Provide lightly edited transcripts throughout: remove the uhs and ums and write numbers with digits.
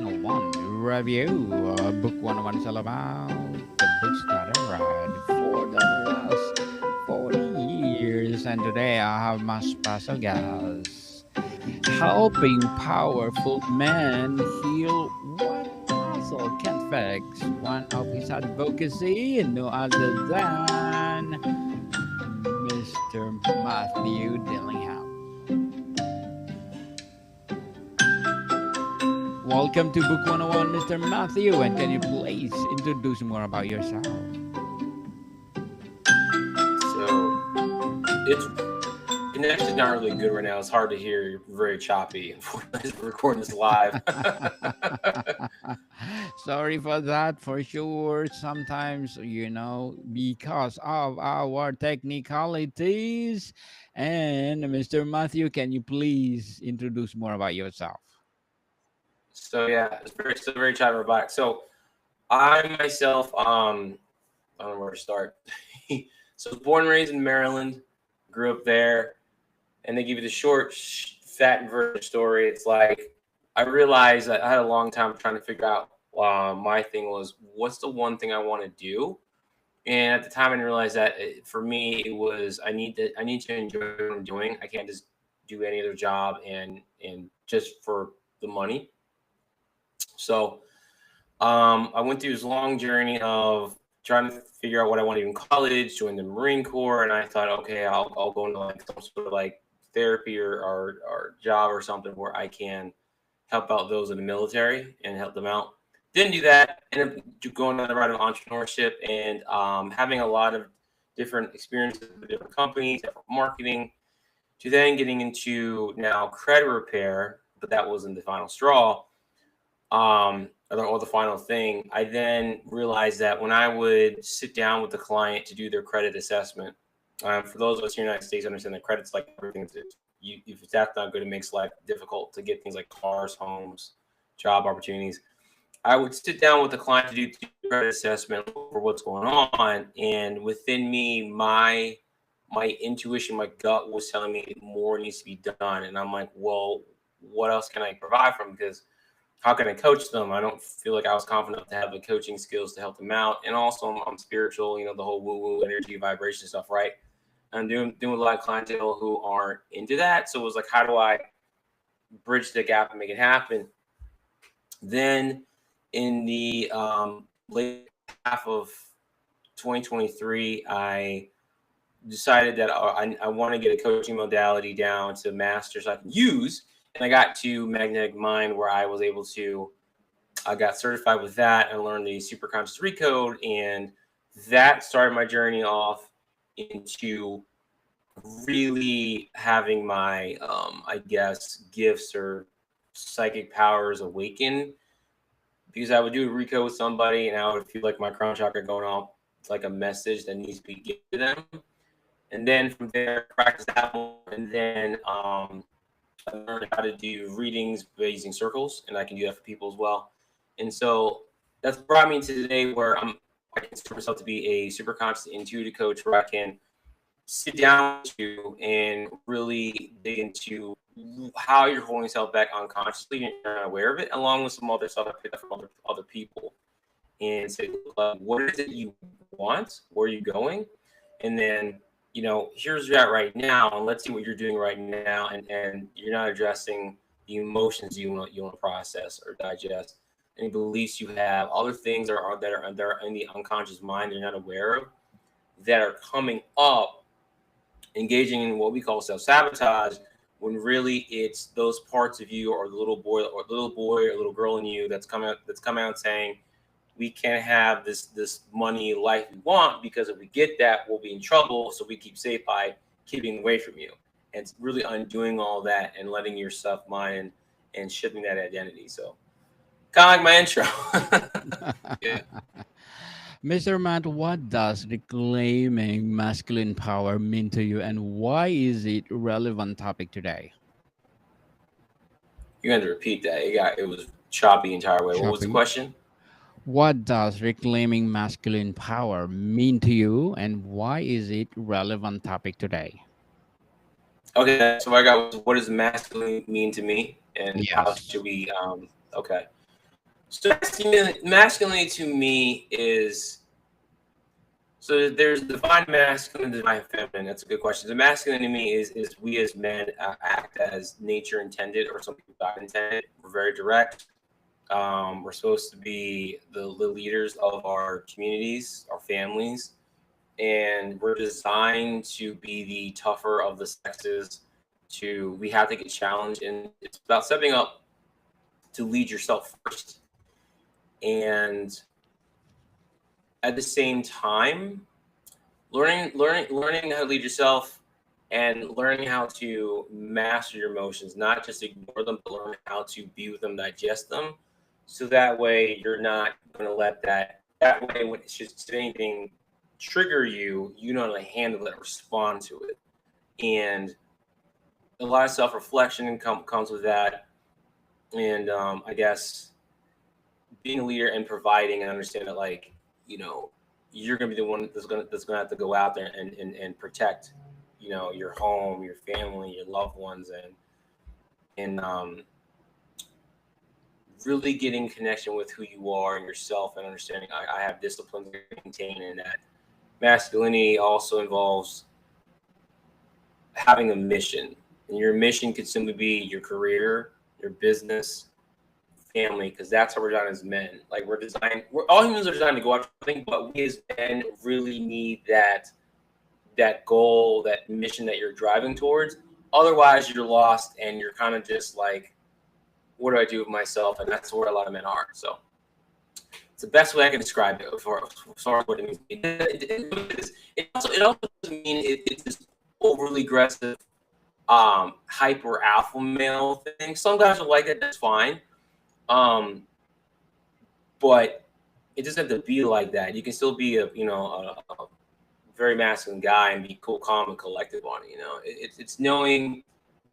101 review. Book 101 is all about the books that I read for the last 40 years. And today I have my special guest helping powerful men heal what muscle can't fix. One of his advocacy, no other than Mr. Matthew Dillingham. Welcome to Book 101, Mr. Matthew. And can you please introduce more about yourself? So it's connection's not really good right now. It's hard to hear. You're very choppy. We're recording this live. Sorry for that, for sure. Sometimes, because of our technicalities. And Mr. Matthew, can you please introduce more about yourself? So yeah, it's very choppy. We're back. So I myself, I don't know where to start. So I was born and raised in Maryland, grew up there, and they give you the short, fat version story. It's like I realized that I had a long time trying to figure out. My thing was, what's the one thing I want to do? And at the time, I didn't realize that for me, it was I need to enjoy what I'm doing. I can't just do any other job and just for the money. So I went through this long journey of trying to figure out what I wanted in college, joined the Marine Corps, and I thought, okay, I'll go into like some sort of like therapy or job or something where I can help out those in the military and help them out. Didn't do that. Ended up going down the route of entrepreneurship and having a lot of different experiences with different companies, different marketing, to then getting into now credit repair, but that wasn't the final straw or the final thing. I then realized that when I would sit down with the client to do their credit assessment, for those of us here in the United States, understand that credit's like everything. If that's not good, it makes life difficult to get things like cars, homes, job opportunities. I would sit down with the client to do credit assessment for what's going on, and within me, my intuition, my gut was telling me more needs to be done, and I'm like, well, what else can I provide from? Because how can I coach them? I don't feel like I was confident enough to have the coaching skills to help them out. And also, I'm spiritual, the whole woo woo energy vibration stuff, right? I'm doing a lot of clientele who aren't into that. So it was like, how do I bridge the gap and make it happen? Then in the late half of 2023, I decided that I want to get a coaching modality down to master so I can use. And I got to Magnetic Mind where I got certified with that and learned the superconscious recode. And that started my journey off into really having my, I guess, gifts or psychic powers awaken. Because I would do a recode with somebody and I would feel like my crown chakra going off. It's like a message that needs to be given to them. And then from there, practice that more. And then, I learned how to do readings by using circles, and I can do that for people as well. And so that's brought me to today where I consider myself to be a super conscious intuitive coach where I can sit down with you and really dig into how you're holding yourself back unconsciously and you're not aware of it, along with some other stuff I picked up from other people. And say, what is it you want? Where are you going? And then here's where you're at right now, and let's see what you're doing right now, and you're not addressing the emotions you want to process or digest, any beliefs you have, other things that are in the unconscious mind you're not aware of that are coming up, engaging in what we call self-sabotage, when really it's those parts of you or the little boy or little girl in you that's coming out saying, we can't have this money life we want, because if we get that, we'll be in trouble. So we keep safe by keeping away from you. And it's really undoing all that and letting yourself mind and shifting that identity. So kind of like my intro. Yeah. Mr. Matt, what does reclaiming masculine power mean to you and why is it relevant topic today? You had to repeat that. It was choppy entire way. What was the Shopping. question? What does reclaiming masculine power mean to you and why is it relevant topic today? Okay, so I got what does masculine mean to me and how Yes. should we okay. So masculinity to me is, so there's divine masculine, divine feminine. That's a good question. The masculine to me is we as men act as nature intended, or some people God intended. We're very direct. We're supposed to be the leaders of our communities, our families, and we're designed to be the tougher of the sexes. We have to get challenged, and it's about stepping up to lead yourself first, and at the same time, learning how to lead yourself, and learning how to master your emotions, not just ignore them, but learn how to be with them, digest them, so that way you're not going to let that way when it's just anything trigger you, you know how to handle it, respond to it. And a lot of self-reflection comes with that. And I guess being a leader and providing, and understand that, like, you know, you're going to be the one that's going to have to go out there and protect, you know, your home, your family, your loved ones, and really getting connection with who you are and yourself, and understanding I have disciplines to maintain, and that masculinity also involves having a mission. And your mission could simply be your career, your business, family, because that's how we're designed as men. Like, we're all humans are designed to go after something, but we as men really need that goal, that mission that you're driving towards. Otherwise, you're lost, and you're kind of just like, what do I do with myself? And that's where a lot of men are. So it's the best way I can describe it for as far as what it means. It also doesn't mean it's this overly aggressive, hyper alpha male thing. Some guys are like that. That's fine. Um, but it doesn't have to be like that. You can still be a very masculine guy and be cool, calm, and collective on it. You know, it's knowing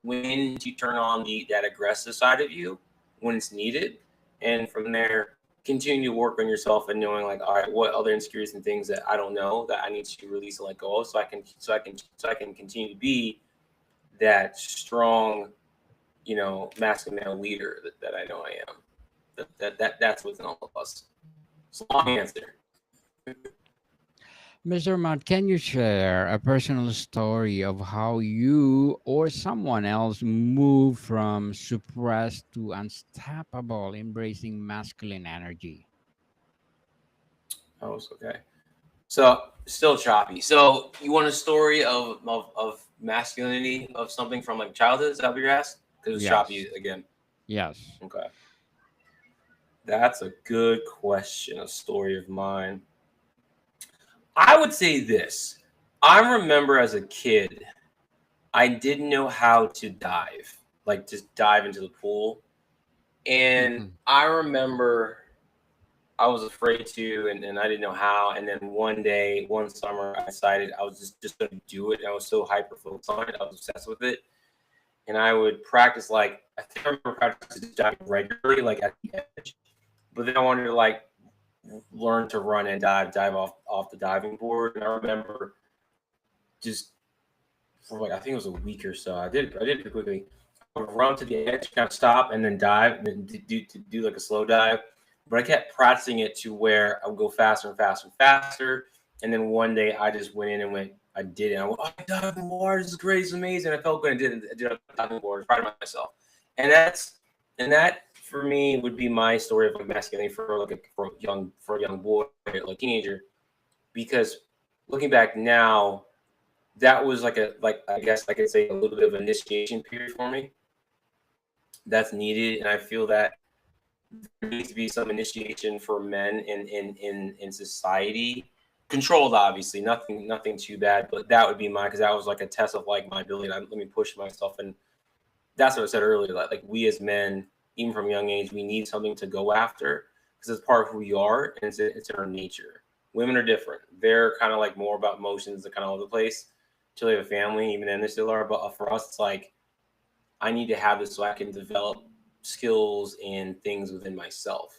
when to turn on that aggressive side of you when it's needed, and from there continue to work on yourself, and knowing, like, all right, what other insecurities and things that I don't know that I need to release and let go of, so I can continue to be that strong, masculine male leader that I know I am. That's within all of us. It's a long answer. Mr. Matt, can you share a personal story of how you or someone else moved from suppressed to unstoppable, embracing masculine energy? Oh, it's okay. So still choppy. So you want a story of masculinity of something from like childhood? Is that what you're asking? Because it's choppy Yes. again. Yes. Okay, that's a good question. A story of mine. I would say this. I remember as a kid, I didn't know how to dive, like just dive into the pool, and Mhm. I remember I was afraid to, and I didn't know how. And then one day, one summer, I decided I was just going to do it. And I was so hyper focused on it. I was obsessed with it. And I would practice, like, I think I remember practicing diving regularly, like at the edge. But then I wanted to, like, learn to run and dive off the diving board. And I remember just for, like, I think it was a week or so. I did it pretty quickly. I would run to the edge, kind of stop, and then dive, and then do like a slow dive. But I kept practicing it to where I would go faster and faster and faster. And then one day I just went in and I did it. I went, oh, I dived in the water. This is great. It's amazing. I felt good. I did it diving in the water. Proud of myself. And that for me would be my story of like masculinity for a young boy, like teenager. Because looking back now, that was like I guess I could say a little bit of an initiation period for me. That's needed, and I feel that there needs to be some initiation for men in society, controlled, obviously, nothing too bad, but that would be mine, because that was like a test of like my ability. Let me push myself, and that's what I said earlier. Like we as men, even from a young age, we need something to go after, because it's part of who we are, and it's in our nature. Women are different. They're kind of like more about emotions, they're kind of all over the place till they have a family. Even then, they still are. But for us, it's like I need to have this so I can develop skills and things within myself.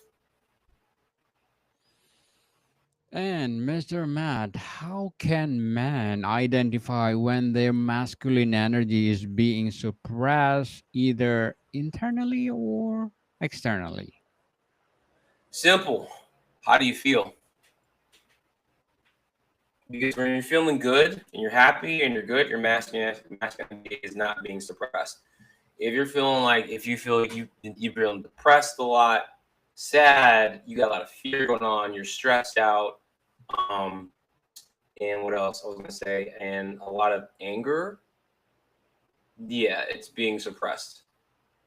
And Mr. Matt, how can men identify when their masculine energy is being suppressed either internally or externally? Simple. How do you feel? Because when you're feeling good and you're happy and you're good, your masculinity is not being suppressed. If you're feeling like, if you feel like you're feeling depressed a lot, sad, you got a lot of fear going on, you're stressed out, um, and what else I was gonna say, and a lot of anger, yeah, it's being suppressed.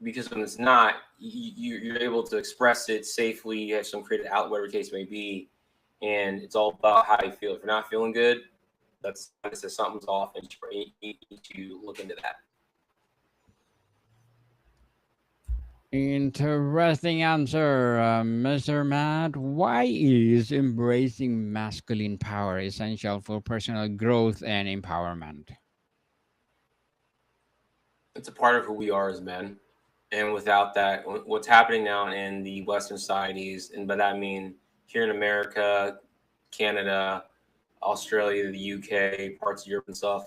Because when it's not, you're able to express it safely. You have some creative outlet, whatever the case may be, and it's all about how you feel. If you're not feeling good, that's it says something's off, and you need to look into that. Interesting answer, Mr. Matt. Why is embracing masculine power essential for personal growth and empowerment? It's a part of who we are as men, and without that, what's happening now in the Western societies, and by that I mean here in America, Canada, Australia, the UK, parts of Europe and stuff.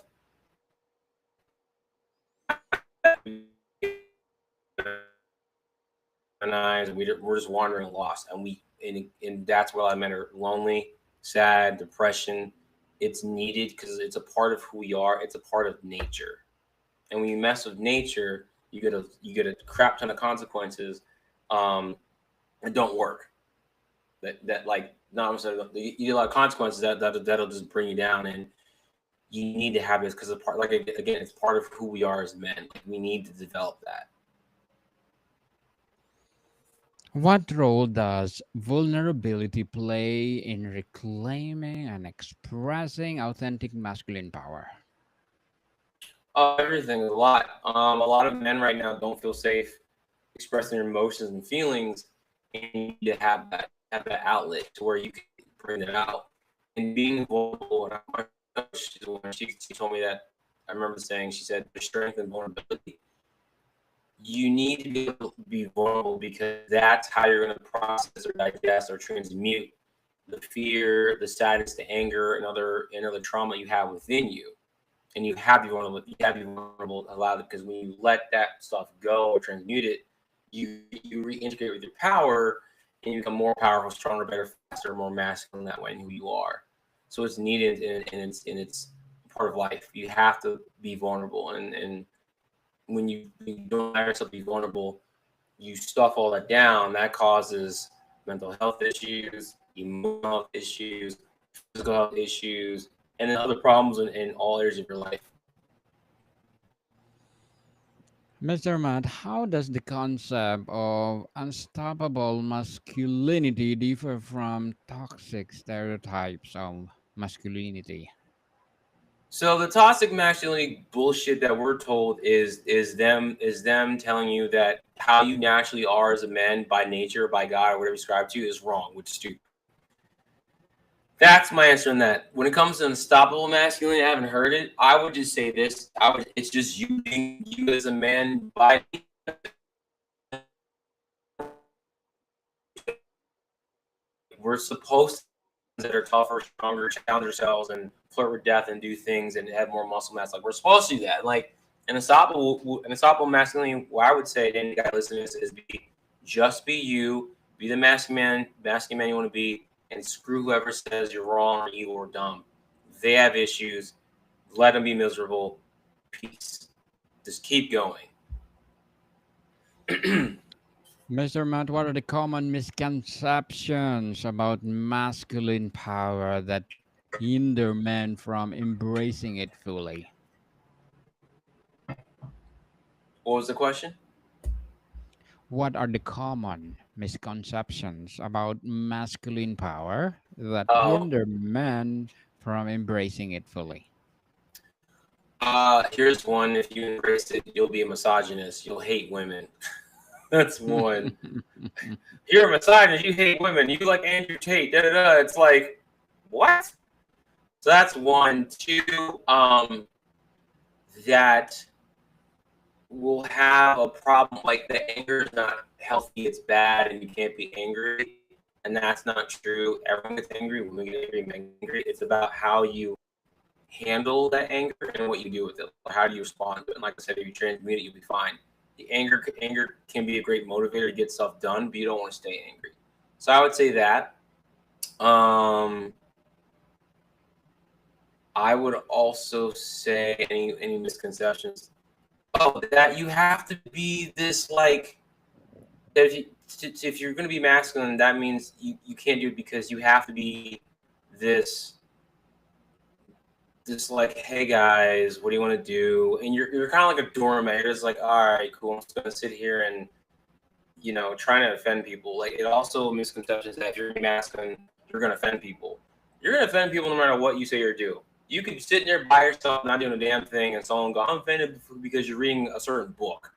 And we're just wandering lost, and that's where a lot of men are lonely, sad, depression. It's needed because it's a part of who we are. It's a part of nature, and when you mess with nature, you get a crap ton of consequences. That don't work. That like not necessarily you get a lot of consequences that'll just bring you down, and you need to have this because it's part, like, again, it's part of who we are as men. Like, we need to develop that. What role does vulnerability play in reclaiming and expressing authentic masculine power? Everything, a lot of men right now don't feel safe expressing their emotions and feelings, and you need to have that outlet to where you can bring it out. And being vulnerable, and my coach, when she told me that, I remember saying, she said, there's strength and vulnerability. You need to be able to be vulnerable because that's how you're going to process or digest or transmute the fear, the sadness, the anger, and other trauma you have within you. And you have to be vulnerable, allow it, because when you let that stuff go or transmute it, you reintegrate with your power, and you become more powerful, stronger, better, faster, more masculine that way in who you are. So it's needed, and it's part of life. You have to be vulnerable, and when you don't allow yourself to be vulnerable, you stuff all that down. That causes mental health issues, emotional health issues, physical health issues, and then other problems in all areas of your life. Mr. Matt, how does the concept of unstoppable masculinity differ from toxic stereotypes of masculinity? So the toxic masculinity bullshit that we're told is them telling you that how you naturally are as a man by nature, by God, or whatever you subscribe to is wrong, which is stupid. That's my answer on that. When it comes to unstoppable masculinity, I haven't heard it. I would just say this: it's just you being you as a man by we're supposed to that are tougher, stronger, challenge ourselves, and flirt with death, and do things, and have more muscle mass. Like, we're supposed to do that. Like, an unstoppable masculinity. What I would say to any guy listening to this is just be you, be the masculine man you want to be, and screw whoever says you're wrong or evil or dumb. They have issues. Let them be miserable. Peace. Just keep going. Mr. Matt, what are the common misconceptions about masculine power that hinder men from embracing it fully? What was the question? What are the common misconceptions about masculine power that Oh, hinder men from embracing it fully? here's one. If you embrace it, you'll be a misogynist. You'll hate women. That's one. You're a misogynist. You hate women. You like Andrew Tate. Da da da. It's like, what? So that's one. Two. That will have a problem. Like, the anger is not healthy. It's bad, and you can't be angry. And that's not true. Everyone gets angry. When we get angry, men get angry. It's about how you handle that anger and what you do with it. How do you respond to it? And like I said, if you transmute it, you'll be fine. The anger can be a great motivator to get stuff done, but you don't want to stay angry. So I would say that. Um, I would also say any misconceptions. Oh, that you have to be this like if you if you're going to be masculine, that means you can't do it because you have to be this this like, hey guys, what do you want to do? And you're kind of like a doormat. You're just like, all right, cool. I'm just gonna sit here and trying to offend people. Like it also misconceptions that if you're masculine, you're gonna offend people. You're gonna offend people no matter what you say or do. You could sit there by yourself, not doing a damn thing, and someone go, I'm offended because you're reading a certain book.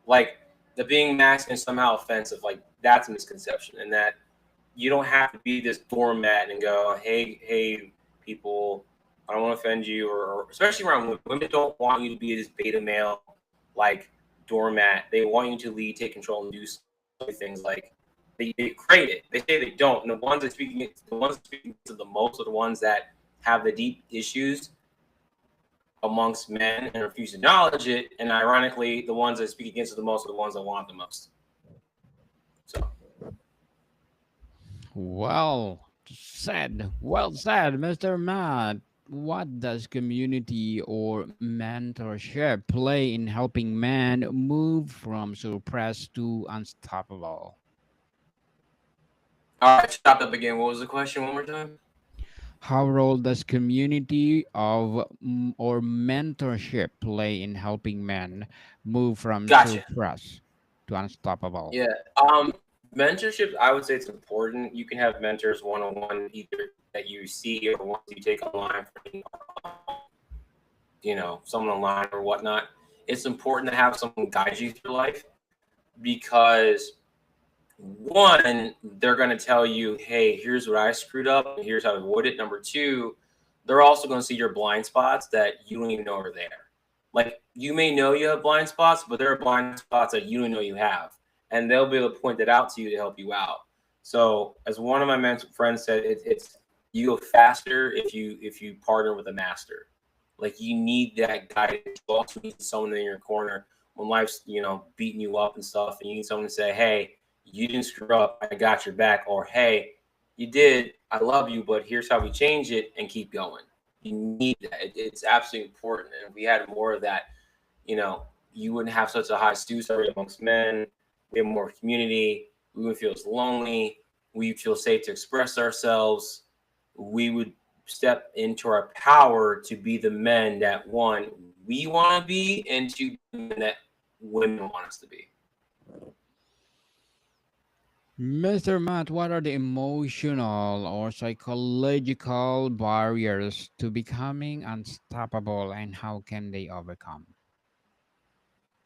Like the being masculine is somehow offensive. Like that's a misconception, and that you don't have to be this doormat and go, hey, people, I don't want to offend you, or especially around women. Women don't want you to be this beta male, like doormat. They want you to lead, take control, and do things like they create it. They say they don't. And the ones speaking to the most are the ones that have the deep issues amongst men and refuse to acknowledge it. And ironically, the ones that speak against it the most are the ones that want it the most. So Well said, Mr. Matt. What does community or mentorship play in helping men move from suppressed to unstoppable? all right, stop up again. What was the question one more time? How role does community of or mentorship play in helping men move from Gotcha. suppressed to unstoppable? Yeah. Mentorship, I would say it's important. You can have mentors one on one, either that you see or ones you take online from, someone online or whatnot. It's important to have someone guide you through life because one, they're going to tell you, hey, here's what I screwed up, and here's how to avoid it. Number two, they're also going to see your blind spots that you don't even know are there. Like you may know you have blind spots, but there are blind spots that you don't know you have, and they'll be able to point that out to you to help you out. So, as one of my friends said, it's you go faster if you partner with a master. Like you need that guidance. You also need someone in your corner when life's beating you up and stuff, and you need someone to say, "Hey, you didn't screw up. I got your back," or "Hey, you did. I love you, but here's how we change it and keep going." You need that. It's absolutely important. And if we had more of that, you wouldn't have such a high suicide rate amongst men. We have more community. We wouldn't feel as lonely. We feel safe to express ourselves. We would step into our power to be the men that one we want to be, and two that women want us to be. Mr. Matt, what are the emotional or psychological barriers to becoming unstoppable and how can they overcome?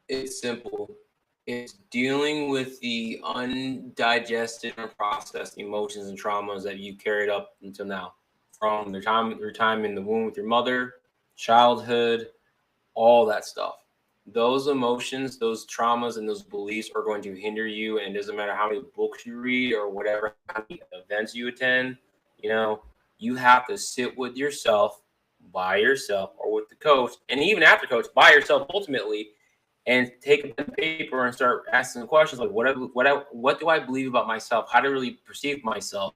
It's simple. It's dealing with the undigested and processed emotions and traumas that you carried up until now, from your time in the womb with your mother, childhood, all that stuff. Those emotions, those traumas, and those beliefs are going to hinder you. And it doesn't matter how many books you read or whatever how many events you attend. You know, you have to sit with yourself, by yourself, or with the coach, and even after coach, by yourself ultimately, and take a pen and paper and start asking questions like, what do I believe about myself? How do I really perceive myself?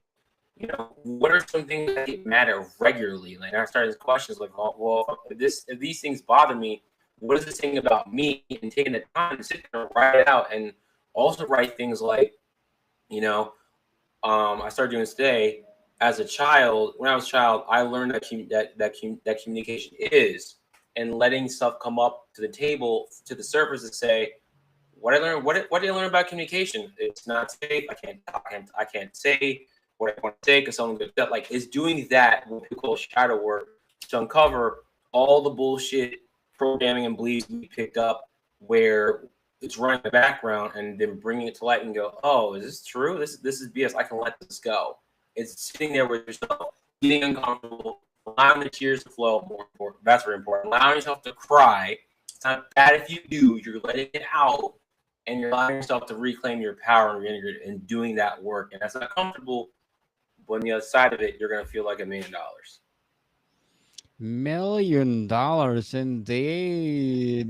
What are some things that get mad at regularly? Like I started questions like, oh, well, if these things bother me, what is this thing about me? And taking the time to sit there and write it out, and also write things like, you know, I started doing this today. As a child, when I was a child, I learned that communication is, and letting stuff come up to the table, to the surface, and say, what I learned, what did I learn about communication? It's not safe. I can't say what I want to say because someone gets upset. Like, is doing that what people call shadow work to uncover all the bullshit programming and beliefs we picked up where it's running in the background, and then bringing it to light and go, oh, is this true? This is BS. I can let this go. It's sitting there with yourself, getting uncomfortable, allowing the tears to flow. More important. That's very important. Allowing yourself to cry. It's not bad if you do. You're letting it out, and you're allowing yourself to reclaim your power and reintegrate and doing that work. And that's not comfortable, but on the other side of it, you're gonna feel like $1 million. $1 million indeed.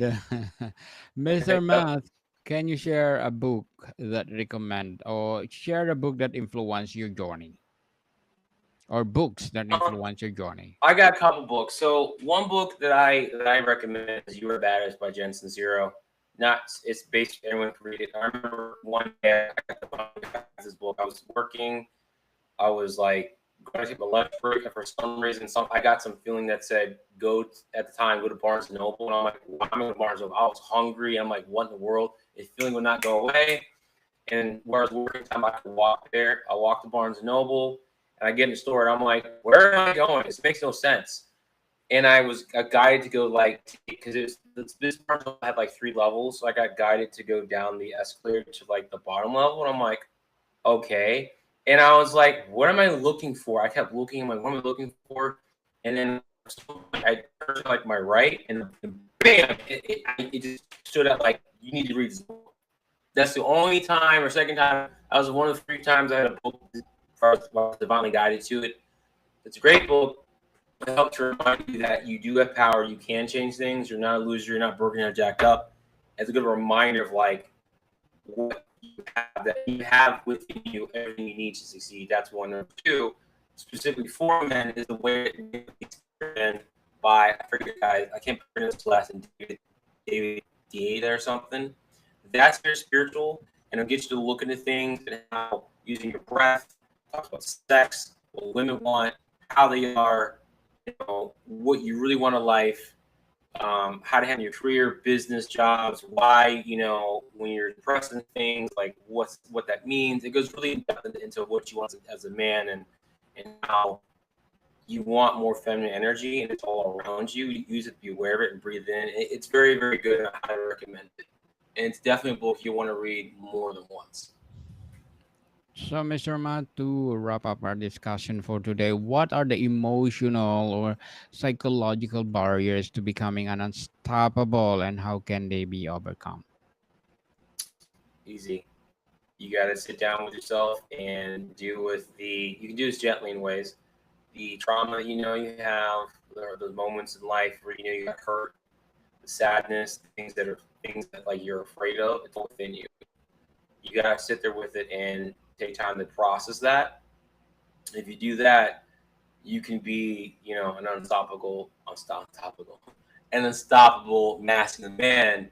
Mr. Yep. Matt. Can you share a book that recommend or share a book that influenced your journey or books that Um, influence your journey? I got a couple books. So one book that I recommend is "You Are Badass" by Jensen Zero. Not it's based anyone can read it. I remember one day I got this book. I was working. I was like going to take my lunch break, and for some reason, I got some feeling that said at the time go to Barnes and Noble, and I'm like, why am I going to Barnes and Noble? I was hungry. I'm like, what in the world? The feeling would not go away. And where I was working time, I could walk there. I walked to Barnes and Noble, and I get in the store, and I'm like, where am I going? This makes no sense. And I was guided to go like because this Barnes and Noble had like 3 levels, so I got guided to go down the escalator to like the bottom level, and I'm like, okay. And I was like, what am I looking for? I kept looking. I'm like, what am I looking for? And then I turned to like my right, and bam, it just stood out like, you need to read this book. That's the only time or second time. I was one of the 3 times I had a book divinely guided to it. It's a great book. It helps to remind you that you do have power. You can change things. You're not a loser. You're not broken. You're not jacked up. It's a good reminder of like what that you have within you, everything you need to succeed. That's one. Number two, specifically for men, is the way it's by I forget guys. I can't pronounce his last name. David Dieta or something. That's very spiritual, and it'll get you to look into things and how using your breath, talk about sex, what women want, how they are, what you really want in life, how to handle your career, business, jobs, why, when you're depressed and things, like what that means. It goes really in depth into what you want as a man and how you want more feminine energy, and it's all around you. You use it, be aware of it, and breathe in. It's very, very good, and I highly recommend it. And it's definitely a book you want to read more than once. So, Mr. Matt, to wrap up our discussion for today, what are the emotional or psychological barriers to becoming an unstoppable and how can they be overcome? Easy. You got to sit down with yourself and deal with you can do this gently in ways. The trauma you have, those moments in life where you got hurt, the sadness, things that like you're afraid of, it's all within you. You got to sit there with it and take time to process that. If you do that, you can be, an unstoppable masculine man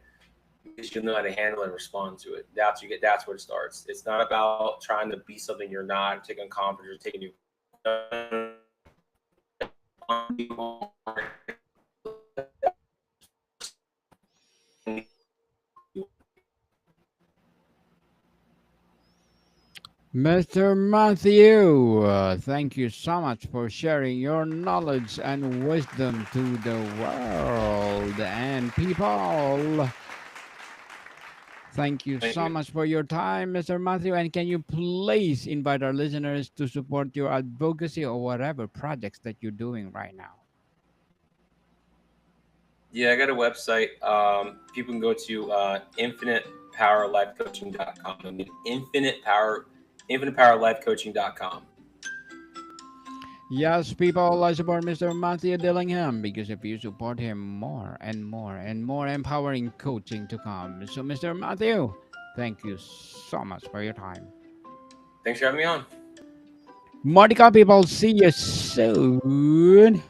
because you'll know how to handle and respond to it. That's where it starts. It's not about trying to be something you're not, taking confidence, or taking you. Mr. Matthew, thank you so much for sharing your knowledge and wisdom to the world and people. Thank you Thank so you. much for your time, Mr. Matthew. And can you please invite our listeners to support your advocacy or whatever projects that you're doing right now? Yeah, I got a website. People can go to infinitepowerlifecoaching.com. I mean, infinitepowerlifecoaching.com. Yes, people, I support Mr. Matthew Dillingham because if you support him, more and more and more empowering coaching to come. So, Mr. Matthew, thank you so much for your time. Thanks for having me on. Mordecai people, see you soon.